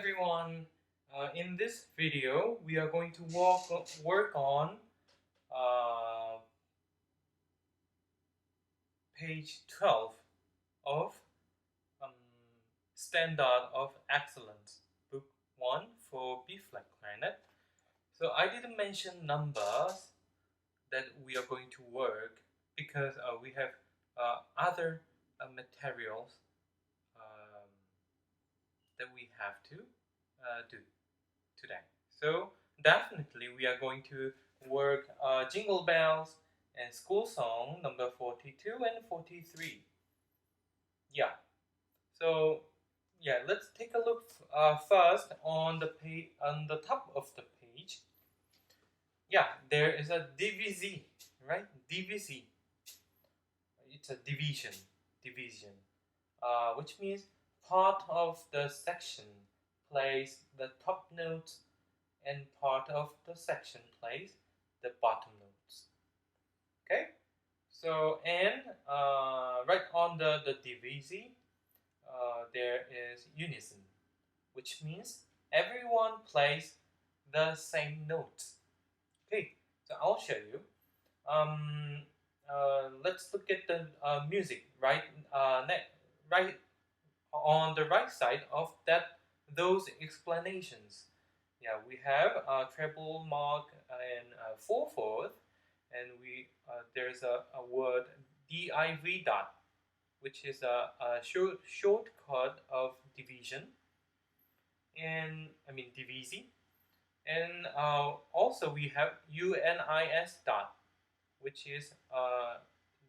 everyone. In this video, we are going to work on uh, page 12 of um, Standard of Excellence, book 1 for B-flat clarinet. So I didn't mention numbers that we are going to work because we have other materials um, that we have to do today. So definitely we are going to work Jingle Bells and School Song number 42 and 43. Yeah. So yeah, let's take a look first on the page on the top of the page. Yeah, there is a DVZ, right? DVZ. It's a division, which means part of the section plays the top notes and part of the section plays the bottom notes. Okay, so and right on the DVZ, there is unison, which means everyone plays the same notes. Okay, so I'll show you. Let's look at the music right on the right side of those explanations. Yeah, we have treble mark and 4/4, and there's a word div dot, which is a shortcut of division, and I mean divisi, and also we have unis dot, which is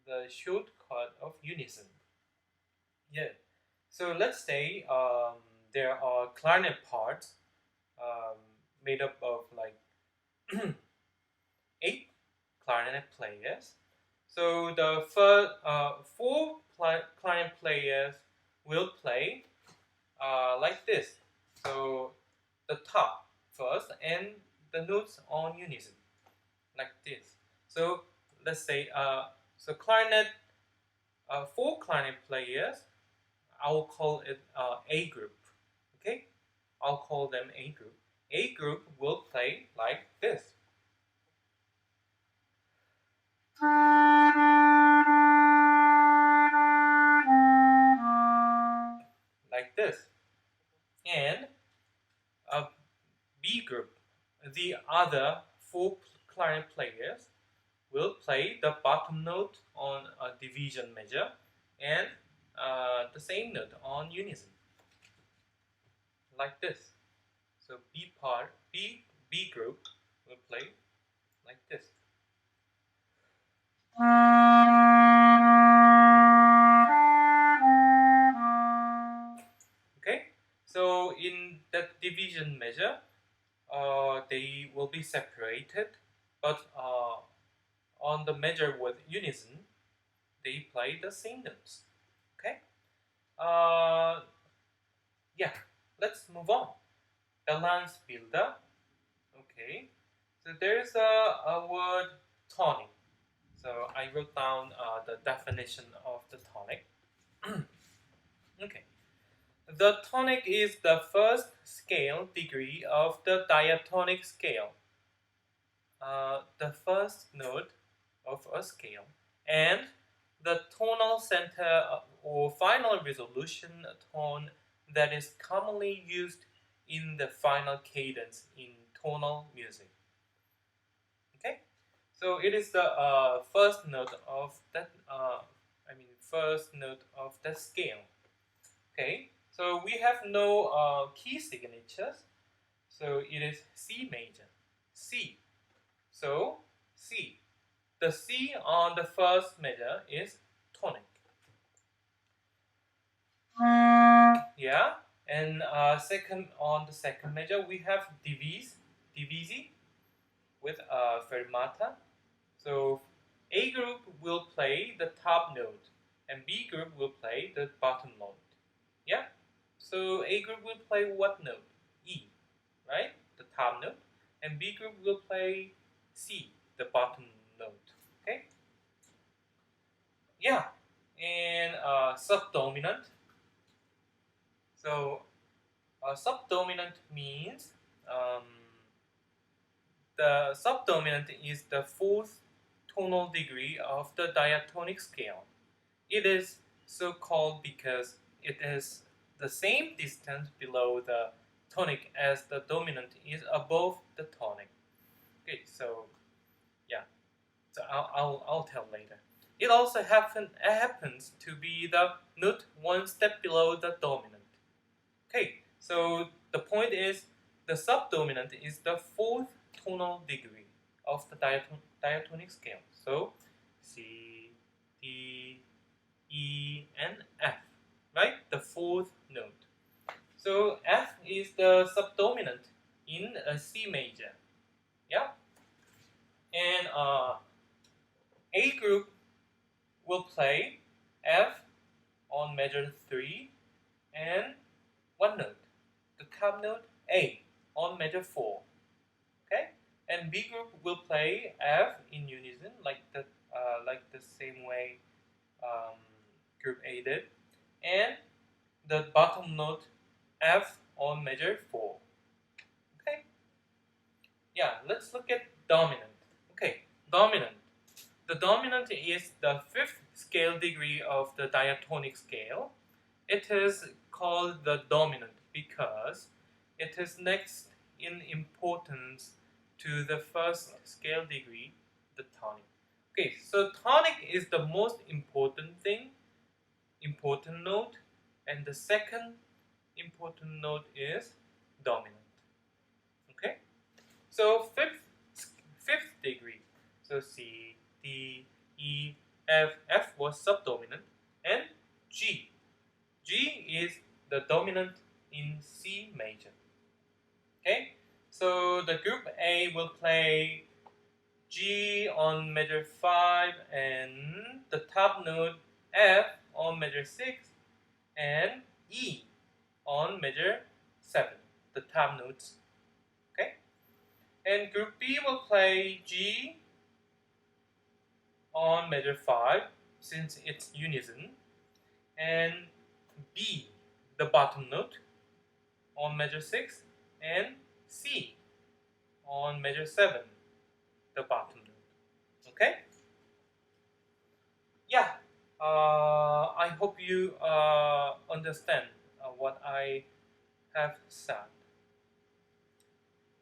the shortcut of unison. Yeah. So let's say there are clarinet parts um, made up of like 8 clarinet players. So the first 4 clarinet players will play like this. So the top first and the notes on unison like this. So let's say so clarinet 4 clarinet players. I'll call it A group. Okay, I'll call them A group. A group will play like this. Like this. And a B group, the other 4 clarinet players, will play the bottom note on a division measure and the same note on unison, like this. So B group will play like this. Okay, so in that division measure, they will be separated, but on the measure with unison, they play the same notes. Okay, yeah, let's move on. Balance builder. Okay, so there's a word tonic. So I wrote down the definition of the tonic. Okay. The tonic is the first scale degree of the diatonic scale, the first note of a scale, and the tonal center or final resolution tone that is commonly used in the final cadence in tonal music. Okay, so it is the first note of that. First note of the scale. Okay, so we have no key signatures, so it is C major, C. So C. The C on the first measure is tonic. Yeah, and second on the second measure we have divisi with fermata. So A group will play the top note, and B group will play the bottom note. Yeah. So A group will play what note? E, right? The top note. And B group will play C, the bottom note. Okay? Yeah. And subdominant. So Subdominant means the subdominant is the fourth tonal degree of the diatonic scale. It is so called because it is the same distance below the tonic as the dominant is above the tonic. Okay, so yeah, so I'll tell later. It also happens to be the note one step below the dominant. Okay, so the point is the subdominant is the fourth tonal degree of the diatonic scale. So C, D, E, and F, right? The fourth note. So F is the subdominant in a C major. Yeah, and A group will play F on measure 3 and one note, the top note A on measure 4. Okay, and B group will play F in unison like the same way um, group A did, and the bottom note F on measure 4. Okay, yeah, let's look at dominant. Okay, dominant. The dominant is the fifth scale degree of the diatonic scale. It is called the dominant because it is next in importance to the first scale degree, the tonic. Okay, so tonic is the most important thing, important note, and the second important note is dominant. Okay, so fifth degree. So C, D, E, F. F was subdominant, and G. G is the dominant in C major. Okay, so the group A will play G on measure 5 and the top note F on measure 6 and E on measure 7, the top notes. Okay, and group B will play G on measure 5 since it's unison, and B, the bottom note, on measure 6, and C on measure 7, the bottom note. Okay? Yeah, I hope you understand what I have said.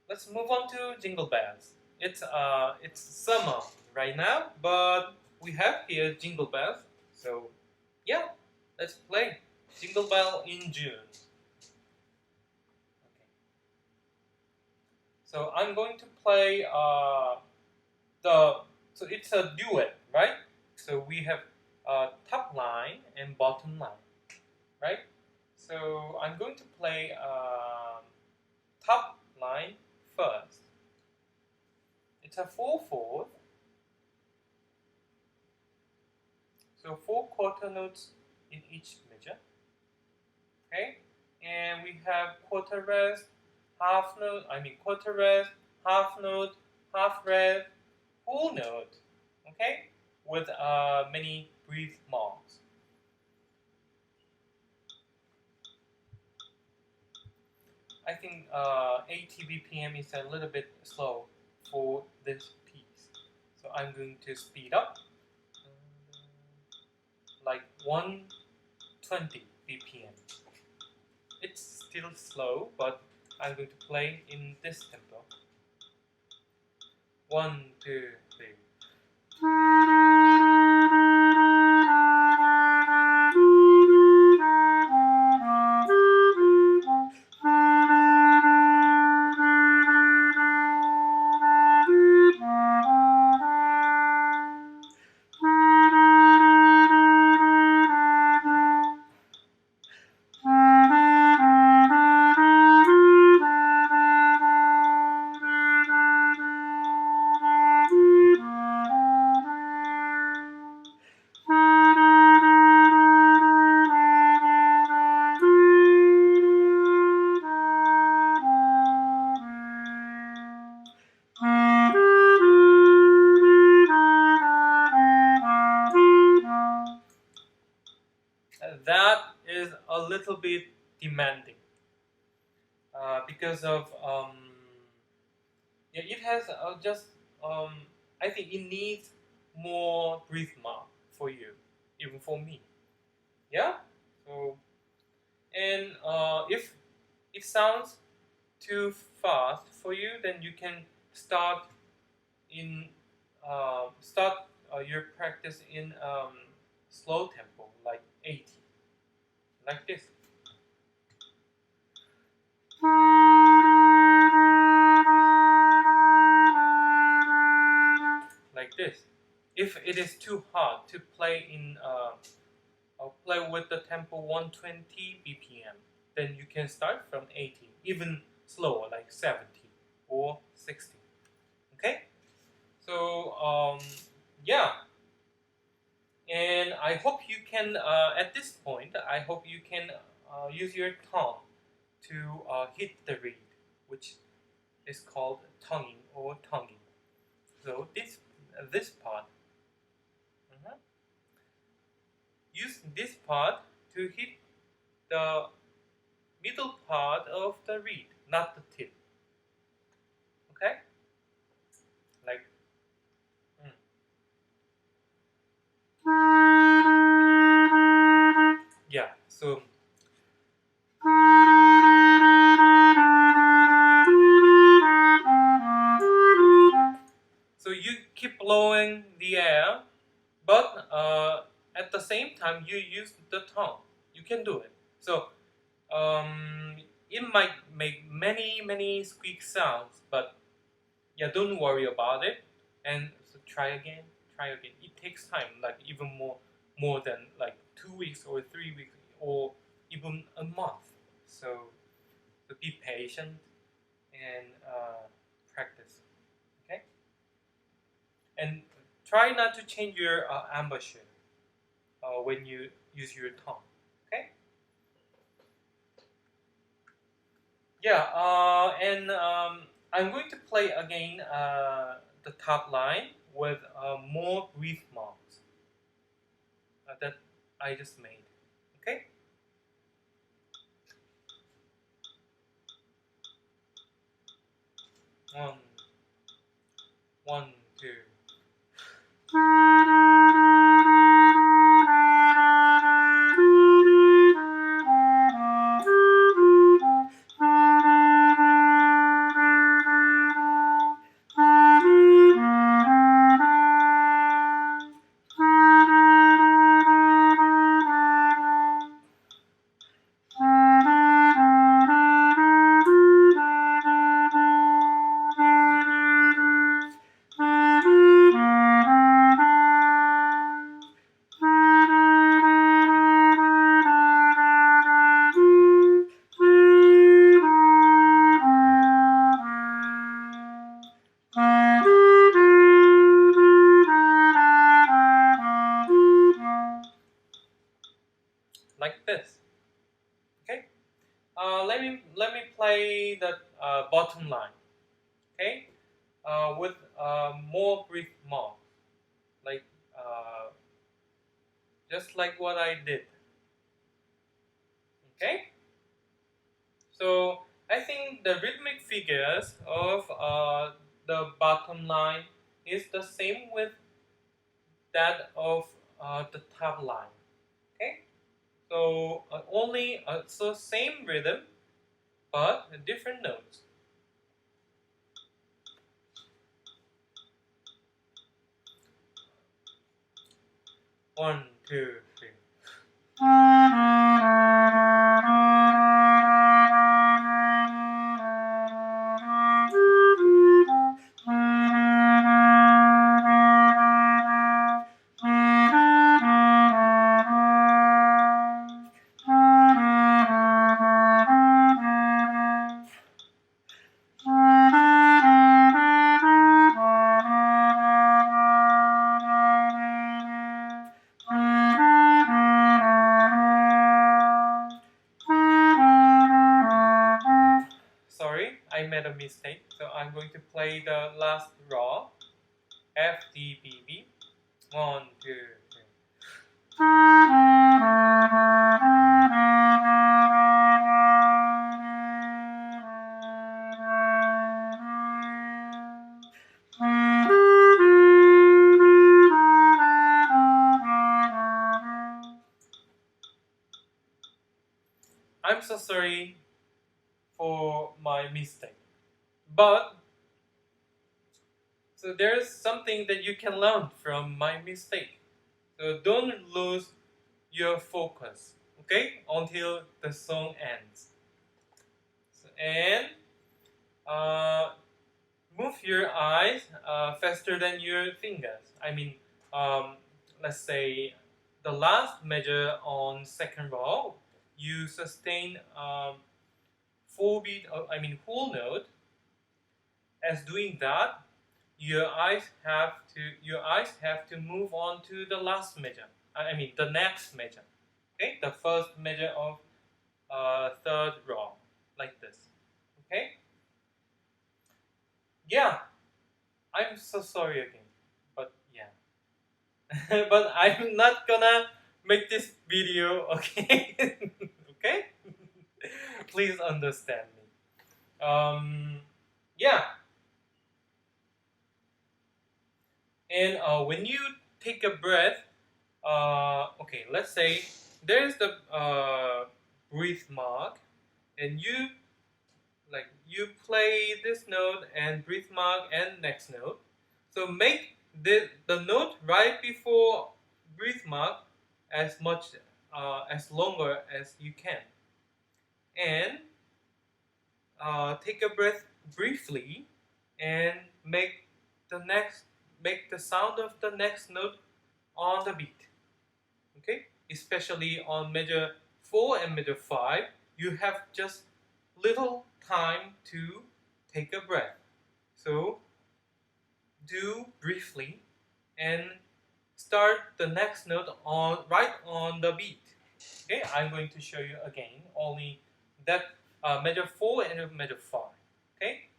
Let's move on to Jingle Bells. It's summer right now, but we have here Jingle Bells. So yeah, let's play Jingle Bell in June. Okay. So I'm going to play so it's a duet, right? So we have top line and bottom line, right? So I'm going to play top line first. It's a 4/4. So 4 quarter notes in each measure. Okay, and we have quarter rest, half note. Quarter rest, half note, half rest, full note. Okay, with many breath marks. I think 80 BPM is a little bit slow for this piece, so I'm going to speed up, like 120 BPM. It's still slow, but I'm going to play in this tempo. 1, 2, 3. That is a little bit demanding. because of yeah, it has just I think it needs more rhythm for you, even for me. Yeah. So and if it sounds too fast for you, then you can start in start your practice in slow tempo, like 80, like this. Like this. If it is too hard to play in play with the tempo 120 BPM, then you can start from 80, even slower, like 70 or 60. Okay, so yeah, and I hope you can at this point. I hope you can use your tongue to hit the reed, which is called tonguing or tonguing. So this part, mhm, use this part to hit the middle part of the reed, not the tip. Okay, like yeah. So you keep blowing the air, but at the same time you use the tongue. You can do it. So um, it might make many squeak sounds, but yeah, don't worry about it. And so try again, try again. It takes time, like even more than like 2 weeks or 3 weeks or even a month. So be patient and practice. Okay, and try not to change your embouchure when you use your tongue. Okay. Yeah. And I'm going to play again the top line with more breath marks that I just made. Okay. 1, 1, 2. Like this. Okay. Let me play the bottom line. Okay. With more brief marks, like just like what I did. Okay. So I think the rhythmic figures of the bottom line is the same with that of the top line. Okay. So only so same rhythm but different notes. 1, 2, 3. Sorry, I made a mistake. So I'm going to play the last raw. F, D, B, B. 1, 2, 3. for my mistake. But so there's something that you can learn from my mistake. So don't lose your focus, okay, until the song ends. So, and uh, move your eyes faster than your fingers. I mean, let's say the last measure on second row, you sustain full beat. Whole note. As doing that, your eyes have to move on to the last measure. The next measure. Okay, the first measure of third row, like this. Okay. Yeah, I'm so sorry again, but yeah. But I'm not gonna make this video, okay? Okay? Please understand me. Yeah, and when you take a breath, okay, let's say there's the breath mark, and you play this note and breath mark and next note. So make the note right before breath mark as much as longer as you can, and take a breath briefly and the next make the sound of the next note on the beat. Okay, especially on measure 4 and measure 5, you have just little time to take a breath. So do briefly and start the next note on right on the beat. Okay, I'm going to show you again only that measure 4 and measure 5. Okay,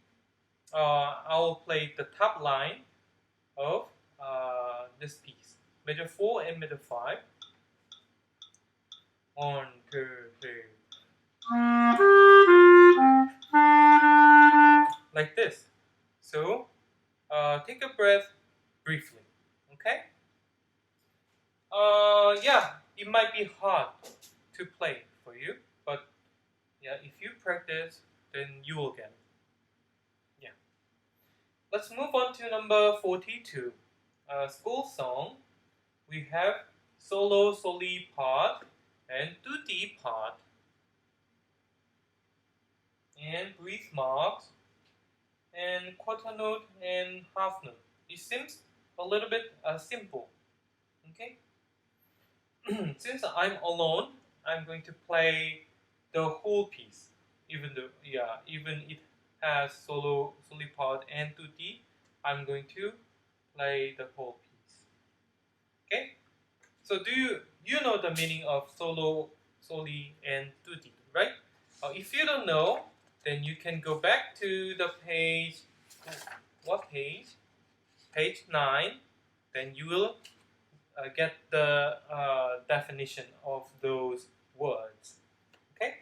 I'll play the top line of this piece. Measure 4 and measure 5. 1, 2, 3. Like this. So take a breath briefly. Okay? Yeah, it might be hard to play for you, but yeah, if you practice, then you will get it. Yeah. Let's move on to number 42. School song. We have solo soli part and tutti part and breath marks and quarter note and half note. It seems a little bit simple. Okay. Since I'm alone, I'm going to play the whole piece. Even it has solo part and tutti, I'm going to play the whole piece. Okay. So do you know the meaning of solo, soli, and tutti, right? If you don't know, then you can go back to the page. What page? Page 9. Then you will get the definition of those words. Okay.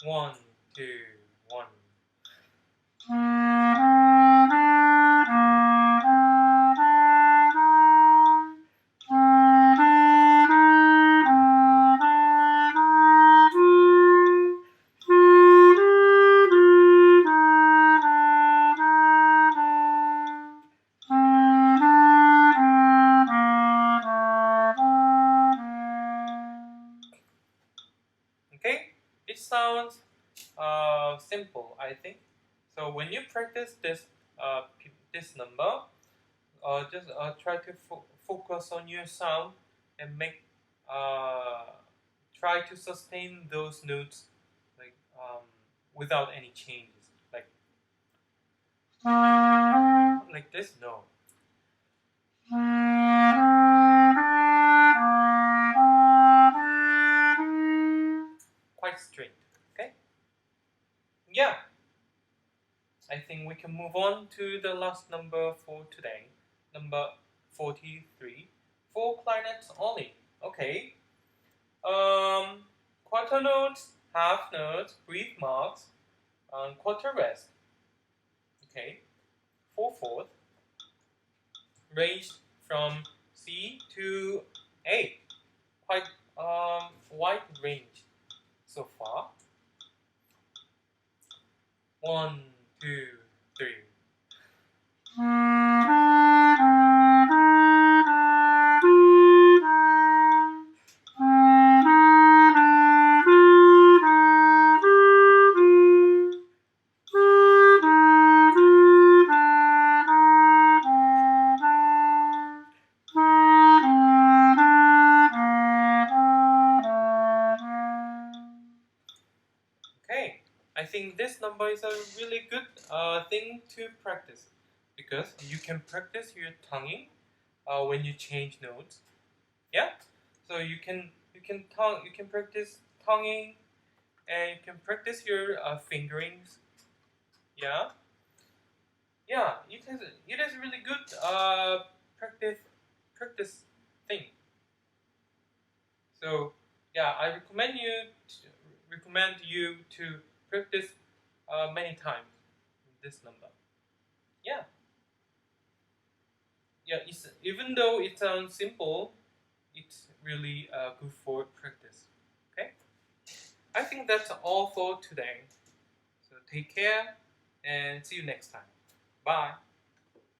1, 2, 1. Okay, it sounds simple, I think. So when you practice this number, just try to focus on your sound and try to sustain those notes like without any changes, like this. No. Quite straight. Okay. Yeah. I think we can move on to the last number for today, number 43, for clarinets only. Okay. Quarter notes, half notes, breath marks, quarter rest. Okay. 4/4, ranged from C C to A. Quite wide range so far. 1, 2, 3. Okay, I think this number is a really good thing to practice because you can practice your tonguing when you change notes. Yeah, so you can practice tonguing and you can practice your fingerings. Yeah, yeah, it is really good practice thing. So yeah, I recommend you to practice many times this number. Yeah, yeah. It's even though it sounds simple, it's really good for practice. Okay, I think that's all for today. So take care and see you next time. Bye.